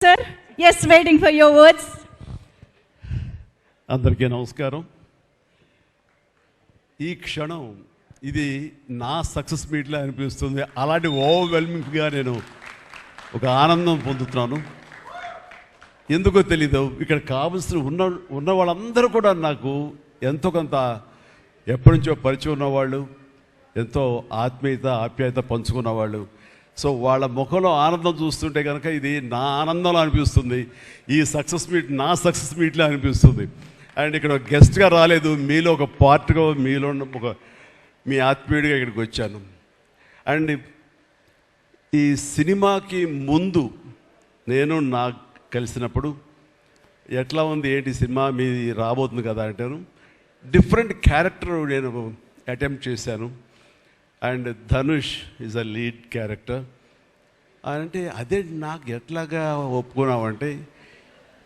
Sir, yes, waiting for your words. అందరికీ నమస్కారం. ఈ క్షణం ఇది నా సక్సెస్ మీట్లా అనిపిస్తుంది. అలాంటి ఓవర్వెల్మింగ్గా నేను ఒక ఆనందం పొందుతున్నాను. ఎందుకో తెలీదు, ఇక్కడ కావలసిన ఉన్న వాళ్ళందరూ కూడా నాకు ఎంతో కొంత ఎప్పటి నుంచో పరిచయం ఉన్నవాళ్ళు, ఎంతో ఆప్యాయత పంచుకున్నవాళ్ళు. సో వాళ్ళ ముఖంలో ఆనందం చూస్తుంటే కనుక ఇది నా ఆనందంలో అనిపిస్తుంది. ఈ సక్సెస్ మీట్ నా సక్సెస్ మీట్లా అనిపిస్తుంది. అండ్ ఇక్కడ గెస్ట్గా రాలేదు, మీలో ఒక పార్ట్గా, మీలో ఒక మీ ఆత్మీయుడిగా ఇక్కడికి వచ్చాను. అండ్ ఈ సినిమాకి ముందు నేను నాకు కలిసినప్పుడు ఎట్లా ఉంది, ఏంటి సినిమా మీది రాబోతుంది కదా అంటాను. డిఫరెంట్ క్యారెక్టర్ నేను అటెంప్ట్ చేశాను. And Dhanush is a lead character. అంటే అదే నాకు ఎట్లాగా ఒప్పుకున్నామంటే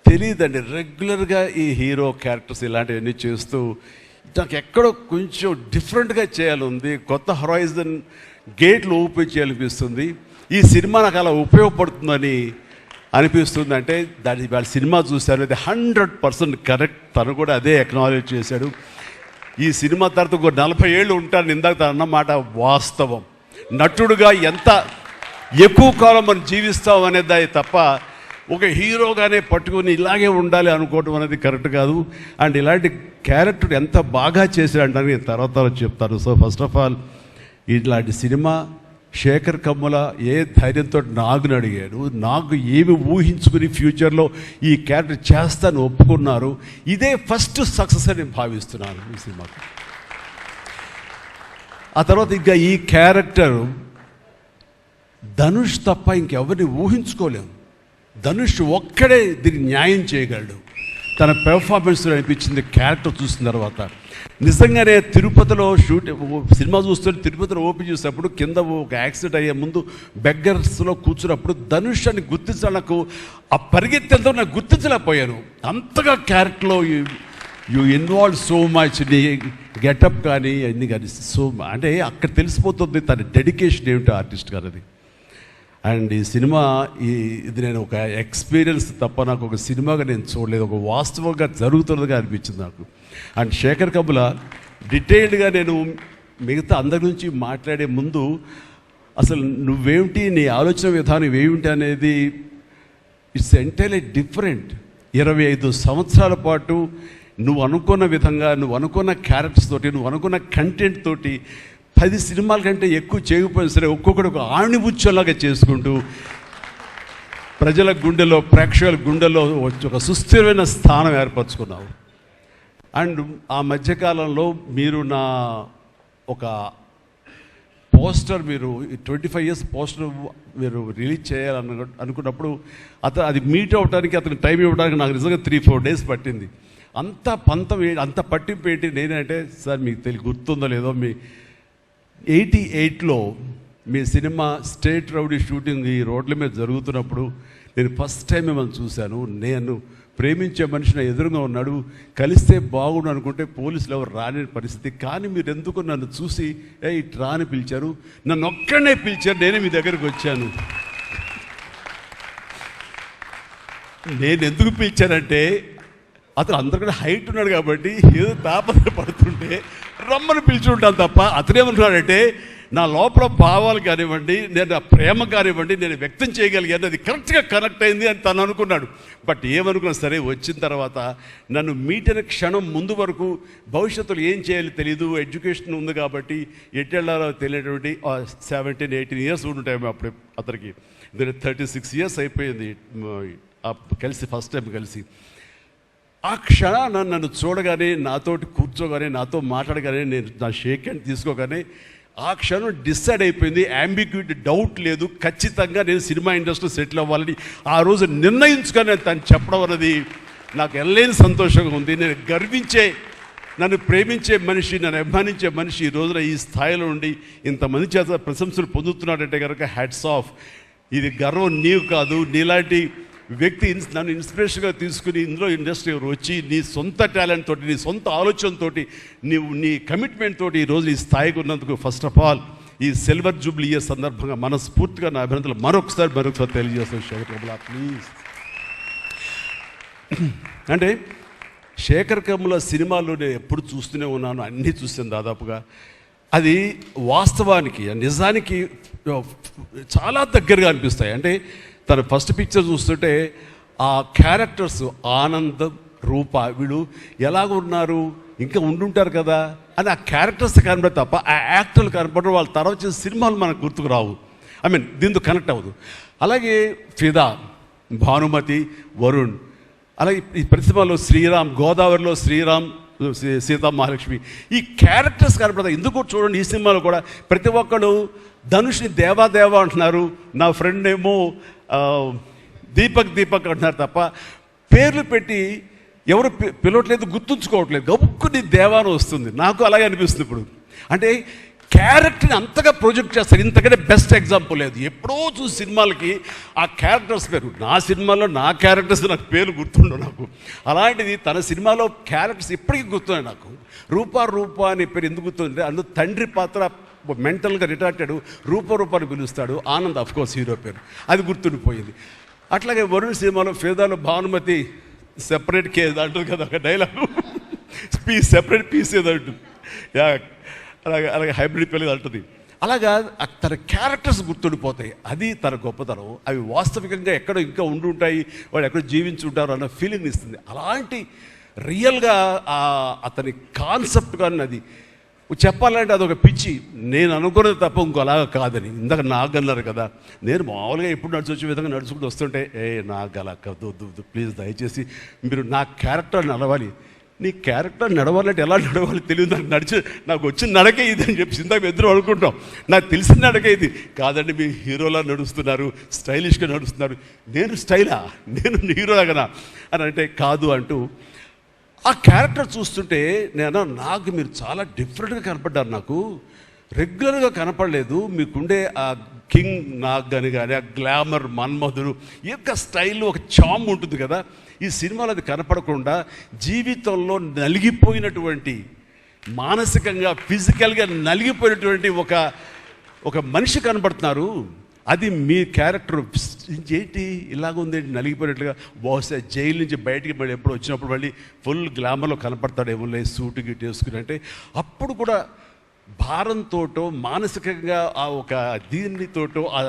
తెలియదండి. రెగ్యులర్గా ఈ హీరో క్యారెక్టర్స్ ఇలాంటివన్నీ చేస్తూ నాకు ఎక్కడో కొంచెం డిఫరెంట్గా చేయాలి, కొత్త హొరైజన్ గేట్లు ఓపెన్ చేయాలనిపిస్తుంది. ఈ సినిమా నాకు అలా ఉపయోగపడుతుందని అనిపిస్తుంది. అంటే దాని వాళ్ళ సినిమా చూశారు, అది 100% కరెక్ట్. తను కూడా అదే అక్నాలెడ్జ్ చేశాడు. ఈ సినిమా తర్వాత ఒక 40 ఏళ్ళు ఉంటాను, ఇందాక తను అన్నమాట వాస్తవం. నటుడుగా ఎంత ఎక్కువ కాలం మనం జీవిస్తాం అనేది తప్ప ఒక హీరోగానే పట్టుకుని ఇలాగే ఉండాలి అనుకోవడం అనేది కరెక్ట్ కాదు. అండ్ ఇలాంటి క్యారెక్టర్ ఎంత బాగా చేశాడంటే నేను తర్వాత చెప్తాను. సో ఫస్ట్ ఆఫ్ ఆల్ ఇలాంటి సినిమా శేఖర్ కమ్ముల ఏ ధైర్యంతో నాగుని అడిగాడు, నాకు ఏమి ఊహించుకుని ఫ్యూచర్లో ఈ క్యారెక్టర్ చేస్తాను ఒప్పుకున్నారు. ఇదే ఫస్ట్ సక్సెస్ అని భావిస్తున్నాను ఈ సినిమాకి. ఆ తర్వాత ఇంకా ఈ క్యారెక్టర్ ధనుష్ తప్ప ఇంకెవరిని ఊహించుకోలేము. ధనుష్ ఒక్కడే దీన్ని న్యాయం చేయగలడు. తన పెర్ఫార్మెన్స్లో అనిపించింది క్యారెక్టర్ చూసిన తర్వాత. నిజంగానే తిరుపతిలో సినిమా చూస్తుంటే తిరుపతిలో ఓపెన్ చేసినప్పుడు కింద ఒక యాక్సిడెంట్ అయ్యే ముందు బెగ్గర్స్లో కూర్చున్నప్పుడు ధనుష్ అని గుర్తించాలి. నాకు ఆ పరిగెత్తేంతో నాకు గుర్తించలేకపోయాను. అంతగా క్యారెక్టర్లో యూ ఇన్వాల్వ్ సో మచ్. నీ గెటప్ కానీ అన్నీ కానీ సో అంటే అక్కడ తెలిసిపోతుంది తన డెడికేషన్ ఏమిటో ఆర్టిస్ట్ గారు అది. అండ్ ఈ సినిమా ఇది నేను ఒక ఎక్స్పీరియన్స్ తప్ప నాకు ఒక సినిమాగా నేను చూడలేదు, ఒక వాస్తవంగా జరుగుతున్నదిగా అనిపించింది నాకు. అండ్ శేఖర్ కమ్ముల డీటెయిల్డ్గా నేను మిగతా అందరి నుంచి మాట్లాడే ముందు అసలు నువ్వేమిటి, నీ ఆలోచన విధానం ఏమిటి అనేది ఇట్స్ ఎంటైర్లీ డిఫరెంట్. 25 సంవత్సరాల పాటు నువ్వు అనుకున్న విధంగా, నువ్వు అనుకున్న క్యారెక్టర్స్ తోటి, నువ్వు అనుకున్న కంటెంట్ తోటి 10 సినిమాల కంటే ఎక్కువ చేయకపోయినా సరే ఒక్కొక్కటి ఒక ఆణిముత్యంలాగా చేసుకుంటూ ప్రజల గుండెలో, ప్రేక్షకుల గుండెలో ఒక సుస్థిరమైన స్థానం ఏర్పరచుకున్నావు. అండ్ ఆ మధ్యకాలంలో మీరు నా ఒక పోస్టర్, మీరు 25 years పోస్టర్ మీరు రిలీజ్ చేయాలని అనుకున్నప్పుడు అది మీట్ అవ్వడానికి, అతనికి టైం ఇవ్వడానికి నాకు నిజంగా 3-4 days పట్టింది. అంత పంతం అంత పట్టింపు ఏంటి నేనంటే, సార్ మీకు గుర్తుందో లేదో, మీ 88లో మీ సినిమా స్టేట్ రౌడీ షూటింగ్ ఈ రోడ్ల మీద జరుగుతున్నప్పుడు నేను ఫస్ట్ టైం మిమ్మల్ని చూశాను. నేను ప్రేమించే మనిషి నా ఎదురుగా ఉన్నాడు, కలిస్తే బాగుండు అనుకుంటే పోలీసులు ఎవరు రాని పరిస్థితి. కానీ మీరు ఎందుకు నన్ను చూసి ఇటు రాని పిలిచారు, నన్ను ఒక్కడనే పిలిచారు, నేనే మీ దగ్గరికి వచ్చాను. నేను ఎందుకు పిలిచానంటే అతను అందరికన్నా హైట్ ఉన్నాడు కాబట్టి ఏదో తాపత్ర పడుతుంటే రమ్మని పిలిచి ఉంటాను తప్ప అతనేమనుకున్నాడంటే నా లోపల భావాలు కానివ్వండి, నేను నా ప్రేమ కానివ్వండి నేను వ్యక్తం చేయగలిగాను, అది కరెక్ట్గా కనెక్ట్ అయింది అని తను అనుకున్నాడు. బట్ ఏమనుకున్నా సరే వచ్చిన తర్వాత నన్ను మీట్ అయిన క్షణం ముందు వరకు భవిష్యత్తులో ఏం చేయాలో తెలియదు, ఎడ్యుకేషన్ ఉంది కాబట్టి ఎటు వెళ్ళాలో తెలియనటువంటి 17-18 years ఉంటాయి అప్పుడు అతనికి. 36 years అయిపోయింది కలిసి, ఫస్ట్ టైం కలిసి. ఆ క్షణాన నన్ను చూడగానే, నాతోటి కూర్చోగానే, నాతో మాట్లాడగానే, నేను నా షేక్ హ్యాండ్ తీసుకోగానే ఆ క్షణం డిసైడ్ అయిపోయింది. యాంబిగ్యూటీ, డౌట్ లేదు, ఖచ్చితంగా నేను సినిమా ఇండస్ట్రీలో సెటిల్ అవ్వాలని ఆ రోజు నిర్ణయించుకొని తను చెప్పడం అన్నది నాకు ఎనలేని సంతోషంగా ఉంది. నేను గర్వించే, నన్ను ప్రేమించే మనిషి, నన్ను అభిమానించే మనిషి ఈ రోజున ఈ స్థాయిలో ఉండి ఇంతమంది చేత ప్రశంసలు పొందుతున్నాడంటే కనుక హ్యాట్స్ ఆఫ్. ఇది గర్వం నీవు కాదు, నీలాంటి వ్యక్తి నన్ను ఇన్స్పిరేషన్గా తీసుకుని ఇందులో ఇండస్ట్రీ వచ్చి నీ సొంత టాలెంట్ తోటి, నీ సొంత ఆలోచనతో, నీ కమిట్మెంట్ తోటి ఈరోజు ఈ స్థాయికి ఉన్నందుకు ఫస్ట్ ఆఫ్ ఆల్ ఈ సిల్వర్ జూబ్లీ ఇయర్ సందర్భంగా మనస్ఫూర్తిగా నా అభినందనలు మరొకసారి తెలియజేస్తాను. శేఖర్ కమ్ముల ప్లీజ్. అంటే శేఖర్ కమ్ముల సినిమాలు నేను ఎప్పుడు చూస్తూనే ఉన్నాను, అన్నీ చూసాను దాదాపుగా. అది వాస్తవానికి నిజానికి చాలా దగ్గరగా అనిపిస్తాయి. అంటే తన ఫస్ట్ పిక్చర్ చూస్తుంటే ఆ క్యారెక్టర్స్ ఆనందం, రూప వీళ్ళు ఎలాగ ఉన్నారు, ఇంకా ఉండుంటారు కదా అని ఆ క్యారెక్టర్స్ కనబడి తప్ప ఆ యాక్టర్లు కనపడరు. వాళ్ళ తర్వాత చేసే సినిమాలు మనకు గుర్తుకు రావు. దీంతో కనెక్ట్ అవ్వదు. అలాగే ఫిదా, భానుమతి, వరుణ్, అలాగే ఈ ప్రతిభలో శ్రీరామ్, గోదావరిలో శ్రీరామ్, సీతా మహాలక్ష్మి, ఈ క్యారెక్టర్స్ కనపడతాయి. ఎందుకు చూడండి ఈ సినిమాలో కూడా ప్రతి ఒక్కరు ధనుష్ని దేవా అంటున్నారు, నా ఫ్రెండ్ ఏమో దీపక్ అంటున్నారు తప్ప పేర్లు పెట్టి ఎవరు పిలవట్లేదు, గుర్తుంచుకోవట్లేదు. గబుక్కుని దేవాను వస్తుంది. నాకు అలాగే అనిపిస్తుంది ఇప్పుడు. అంటే క్యారెక్టర్ని అంతగా ప్రొజెక్ట్ చేస్తారు. ఇంతకంటే బెస్ట్ ఎగ్జాంపుల్ లేదు. ఎప్పుడో చూసి సినిమాలకి ఆ క్యారెక్టర్స్ పేరు, నా సినిమాలో నా క్యారెక్టర్స్ నాకు పేరు గుర్తుండవు నాకు. అలాంటిది తన సినిమాలో క్యారెక్టర్స్ ఇప్పటికీ గుర్తున్నాయి నాకు. రూప అనే పేరు ఎందుకు గుర్తుందంటే అందులో తండ్రి పాత్ర మెంటల్గా రిటార్టెడ్ రూపాన్ని పిలుస్తాడు. ఆనంద్ అఫ్కోర్స్ హీరో పేరు, అది గుర్తుండిపోయింది. అట్లాగే వరుణ్ సినిమాలో ఫిదాలో భానుమతి సెపరేట్ కేజ్ అంటుంది కదా ఒక డైలాగు, సెపరేట్ పీస్ ఏదంటుంది. అలాగే హైబ్రిడ్ పెళ్ళి అంటుంది. అలాగా తన క్యారెక్టర్స్ గుర్తుండిపోతాయి. అది తన గొప్పతనం. అవి వాస్తవికంగా ఎక్కడో ఇంకా ఉండుంటాయి, వాళ్ళు ఎక్కడో జీవించుంటారు అన్న ఫీలింగ్ ఇస్తుంది. అలాంటి రియల్గా అతని కాన్సెప్ట్ కానీ అది చెప్పాలంటే అదొక పిచ్చి. నేను అనుకున్నది తప్ప ఇంకోలాగా కాదని. ఇందాక నాకు అన్నారు కదా, నేను మామూలుగా ఎప్పుడు వచ్చే విధంగా నడుచుకుంటూ వస్తుంటే నాకు అలా వద్దు ప్లీజ్, దయచేసి మీరు నా క్యారెక్టర్ నడవాలి. నీ క్యారెక్టర్ నడవాలంటే ఎలా నడవాలి తెలియదు నాకు. నాకు వచ్చిన నడకే ఇది అని చెప్పి ఇందాక ఇద్దరు అనుకుంటాం. నాకు తెలిసిన నడకే ఇది కాదండి, మీ హీరోలా నడుస్తున్నారు, స్టైలిష్గా నడుస్తున్నారు. నేను స్టైలా, నేను హీరోలాగనా అని అంటే కాదు అంటూ ఆ క్యారెక్టర్ చూస్తుంటే నాకు మీరు చాలా డిఫరెంట్గా కనపడ్డారు. నాకు రెగ్యులర్గా కనపడలేదు. మీకుండే ఆ కింగ్ నాగ్ అని కానీ ఆ గ్లామర్ మన్మధుడు యొక్క స్టైల్లో ఒక చామ్ ఉంటుంది కదా, ఈ సినిమాలో అది కనపడకుండా జీవితంలో నలిగిపోయినటువంటి, మానసికంగా ఫిజికల్గా నలిగిపోయినటువంటి ఒక మనిషి కనపడుతున్నారు. అది మీ క్యారెక్టర్. ఏంటి ఇలాగుంది నలిగిపోయినట్లుగా, బహుశా జైలు నుంచి బయటికి మళ్ళీ ఎప్పుడు వచ్చినప్పుడు మళ్ళీ ఫుల్ గ్లామర్లో కనపడతాడేమో లేదు సూటు గిట్టు వేసుకుని. అంటే అప్పుడు కూడా భారంతోటో మానసికంగా ఆ ఒక దీనితోటో ఆ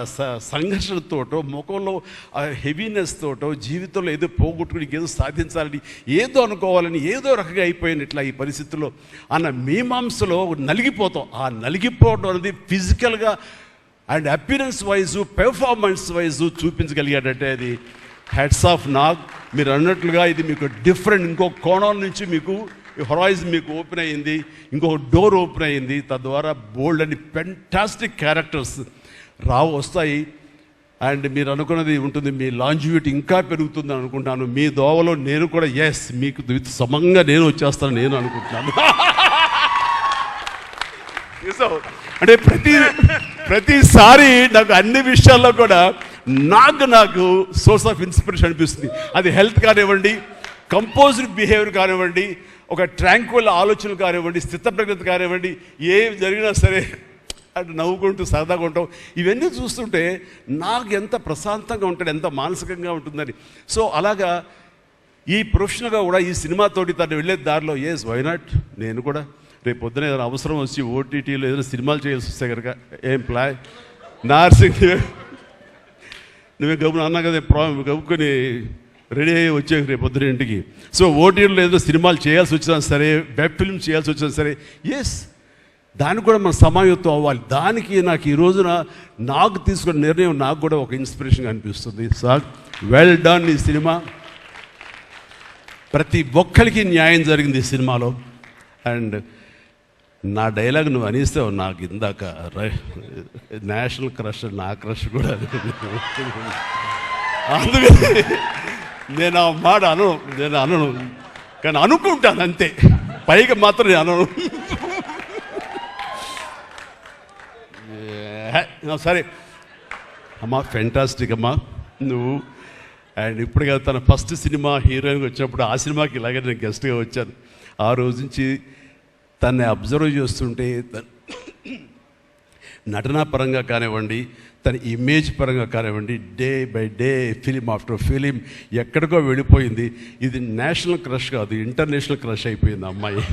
సంఘర్షణతోటో ముఖంలో ఆ హెవీనెస్ తోటో జీవితంలో ఏదో పోగొట్టుకుని ఏదో సాధించాలని ఏదో అనుకోవాలని ఏదో రకంగా అయిపోయినట్లా ఈ పరిస్థితుల్లో అన్న మీమాంసలో నలిగిపోతాం. ఆ నలిగిపోవడం అనేది ఫిజికల్గా and appearance wise performance wise చూపించగలిగాడంటే అది హెడ్స్ ఆఫ్ నాగ్. మీరు అన్నట్లుగా ఇది మీకు డిఫరెంట్, ఇంకో కోణం నుంచి మీకు హొరైజన్ మీకు ఓపెన్ అయ్యింది, ఇంకొక డోర్ ఓపెన్ అయ్యింది. తద్వారా బోల్డ్ అని ఫెంటాస్టిక్ క్యారెక్టర్స్ వస్తాయి. అండ్ మీరు అనుకున్నది ఉంటుంది, మీ లాంజివిటీ ఇంకా పెరుగుతుందని అనుకుంటున్నాను. మీ దోవలో నేను కూడా మీకు సమంగా నేను వచ్చేస్తాను నేను అనుకుంటున్నాను. అంటే ప్రతిసారి నాకు అన్ని విషయాల్లో కూడా నాకు సోర్స్ ఆఫ్ ఇన్స్పిరేషన్ అనిపిస్తుంది. అది హెల్త్ కానివ్వండి, కంపోజ్డ్ బిహేవియర్ కానివ్వండి, ఒక ట్రాంక్విల్ ఆలోచనలు కానివ్వండి, స్థితప్రజ్ఞత కానివ్వండి, ఏం జరిగినా సరే అంటే నవ్వుకుంటూ సరదాగా ఉంటాం. ఇవన్నీ చూస్తుంటే నాకు ఎంత ప్రశాంతంగా ఉంటాడు, ఎంత మానసికంగా ఉంటుందని. సో అలాగా ఈ ప్రొఫెషనల్గా కూడా ఈ సినిమాతోటి తను వెళ్ళే దారిలో వై నాట్ నేను కూడా రేపు పొద్దున ఏదైనా అవసరం వచ్చి ఓటీటీలో ఏదైనా సినిమాలు చేయాల్సి వస్తే కనుక ఏం ప్లాన్ నార్సింగ్ నువ్వే గబున అన్నా కదా గబుకొని రెడీ అయ్యి వచ్చే రేపు పొద్దున ఇంటికి. సో ఓటీటీలో ఏదో సినిమాలు చేయాల్సి వచ్చినా సరే, వెబ్ ఫిల్మ్ చేయాల్సి వచ్చినా సరే, దానికి కూడా మనం సమాయత్తం అవ్వాలి. దానికి నాకు ఈ రోజున నాకు తీసుకున్న నిర్ణయం నాకు కూడా ఒక ఇన్స్పిరేషన్గా అనిపిస్తుంది. Sir well done. ఈ సినిమా ప్రతి ఒక్కరికి న్యాయం జరిగింది ఈ సినిమాలో. అండ్ నా డైలాగ్ నువ్వు అనిస్తావు నాకు ఇందాక నేషనల్ క్రష్, నా క్రష్ కూడా అందుకని నేను ఆ మాట అనను కానీ అనుకుంటాను అంతే, పైగా మాత్రం నేను అనను. సరే అమ్మా, ఫెంటాస్టిక్ అమ్మా నువ్వు. అండ్ ఇప్పుడు కదా తన ఫస్ట్ సినిమా హీరోయిన్గా వచ్చినప్పుడు ఆ సినిమాకి ఇలాగే నేను గెస్ట్గా వచ్చాను. ఆ రోజు నుంచి తన్ని అబ్జర్వ్ చేస్తుంటే నటనా పరంగా కానివ్వండి, తన ఇమేజ్ పరంగా కానివ్వండి, day by day film after film ఎక్కడికో వెళ్ళిపోయింది. ఇది నేషనల్ క్రష్ కాదు, ఇంటర్నేషనల్ క్రష్ అయిపోయింది అమ్మాయి.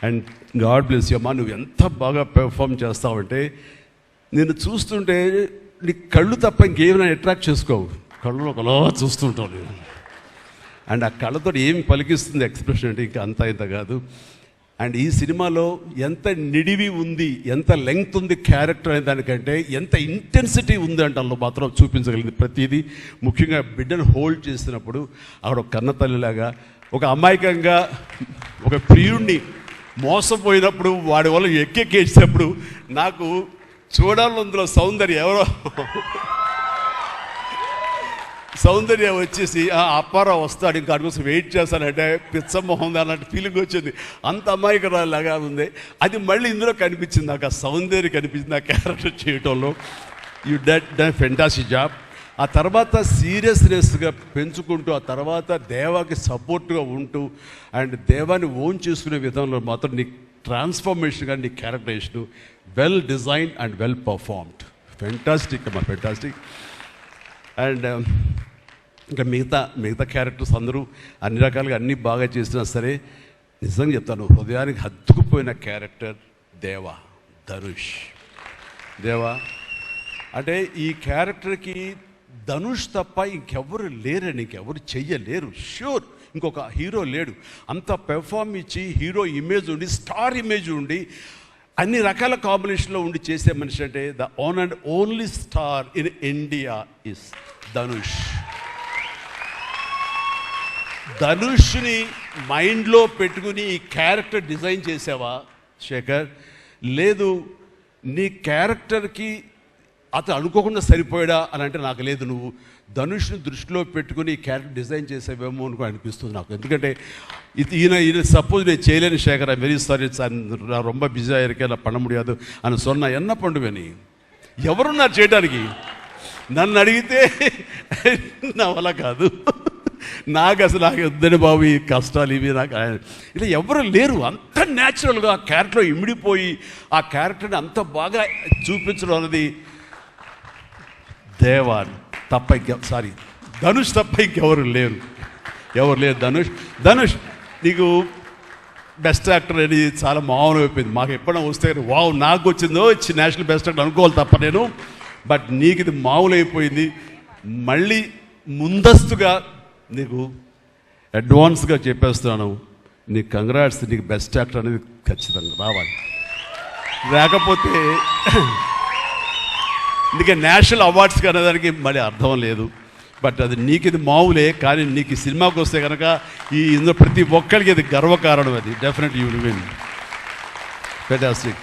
అండ్ గాడ్ బ్లెస్ యూ అమ్మా, నువ్వు ఎంత బాగా పెర్ఫామ్ చేస్తావంటే నేను చూస్తుంటే నీ కళ్ళు తప్ప ఇంకేమైనా అట్రాక్ట్ చేసుకోవు, కళ్ళు ఒకలా చూస్తుంటావు నేను. అండ్ ఆ కళ్ళతో ఏమి పలికిస్తుంది ఎక్స్ప్రెషన్ అంటే ఇంకా అంత ఇంత కాదు. అండ్ ఈ సినిమాలో ఎంత నిడివి ఉంది, ఎంత లెంగ్త్ ఉంది క్యారెక్టర్ అనే దానికంటే ఎంత ఇంటెన్సిటీ ఉంది అంటే అందులో మాత్రం చూపించగలిగింది ప్రతిదీ. ముఖ్యంగా బిడ్డను హోల్డ్ చేసినప్పుడు ఆవిడ ఒక కన్నతల్లిలాగా, ఒక అమాయకంగా ఒక ప్రియుణ్ణి మోసపోయినప్పుడు వాడి వల్ల ఎక్కేసినప్పుడు నాకు చూడాలందులో సౌందర్య వచ్చేసి అప్పారావు వస్తాడు ఇంకా అటు కోసం వెయిట్ చేస్తానంటే పిచ్చమొహం అన్నట్టు ఫీలింగ్ వచ్చింది. అంత అమాయకురాలాగా ఉంది. అది మళ్ళీ ఇందులో కనిపించింది నాకు, ఆ సౌందర్య కనిపించింది ఆ క్యారెక్టర్ చేయటంలో. You done fantastic job. ఆ తర్వాత సీరియస్నెస్గా పెంచుకుంటూ, ఆ తర్వాత దేవాకి సపోర్ట్గా ఉంటూ అండ్ దేవాన్ని ఓన్ చేసుకునే విధంలో మాత్రం నీ ట్రాన్స్ఫర్మేషన్ కానీ నీ characterization well designed and well performed. Fantastic అమ్మా, ఫెంటాస్టిక్. అండ్ ఇంకా మిగతా క్యారెక్టర్స్ అందరూ అన్ని రకాలుగా అన్నీ బాగా చేసినా సరే నిజంగా చెప్తాను, హృదయానికి హత్తుకుపోయిన క్యారెక్టర్ ధనుష్. అంటే ఈ క్యారెక్టర్కి ధనుష్ తప్ప ఇంకెవరు లేరని, ఇంకెవరు చెయ్యలేరు. ష్యూర్ ఇంకొక హీరో లేడు. అంత పెర్ఫార్మ్ ఇచ్చి హీరో ఇమేజ్ ఉండి, స్టార్ ఇమేజ్ ఉండి, అన్ని రకాల కాంబినేషన్లో ఉండి చేసే మనిషి అంటే the one and only star in India is Dhanush. ధనుష్ని మైండ్లో పెట్టుకుని ఈ క్యారెక్టర్ డిజైన్ చేసావా శేఖర్? లేదు, నీ క్యారెక్టర్కి అతను అనుకోకుండా సరిపోయాడా అని అంటే నాకు లేదు. నువ్వు ధనుష్ని దృష్టిలో పెట్టుకుని ఈ క్యారెక్టర్ డిజైన్ చేసేవేమో అనుకో అనిపిస్తుంది నాకు. ఎందుకంటే ఈయన సపోజ్ నేను చేయలేని Shekhar, I very sorry sir, நான் ரொம்ப பிஸியாக இருக்கேன், நான் பண்ண முடியாது అని சொன்னா என்ன பண்ணுவேని? ఎవరున్నారు చేయడానికి? నన్ను అడిగితే నా వల్ల కాదు, నాకు వద్దని బాబు ఈ కష్టాలు ఇవి నాకు ఇలా ఎవరు లేరు. అంత న్యాచురల్గా ఆ క్యారెక్టర్లో ఇమిడిపోయి ఆ క్యారెక్టర్ని అంత బాగా చూపించడం అనేది ధనుష్ తప్ప ఇంకెవరు లేరు. ధనుష్ నీకు బెస్ట్ యాక్టర్ అని చాలా మామూలు అయిపోయింది. మాకు ఎప్పుడైనా వస్తే వావ్ నాకు వచ్చిందో నేషనల్ బెస్ట్ యాక్టర్ అనుకోవాలి తప్ప నేను. బట్ నీకు ఇది మామూలు అయిపోయింది. మళ్ళీ ముందస్తుగా నీకు అడ్వాన్స్గా చెప్పేస్తున్నాను, నీకు కంగ్రాట్స్. నీకు బెస్ట్ యాక్టర్ అనేది ఖచ్చితంగా రావాలి. లేకపోతే అందుకే నేషనల్ అవార్డ్స్కి అనేదానికి మళ్ళీ అర్థం లేదు. బట్ అది నీకు ఇది మామూలే, కానీ నీకు ఈ సినిమాకి వస్తే కనుక ఇందులో ప్రతి ఒక్కరికి అది గర్వకారణం. అది definitely you will win. Fantastic.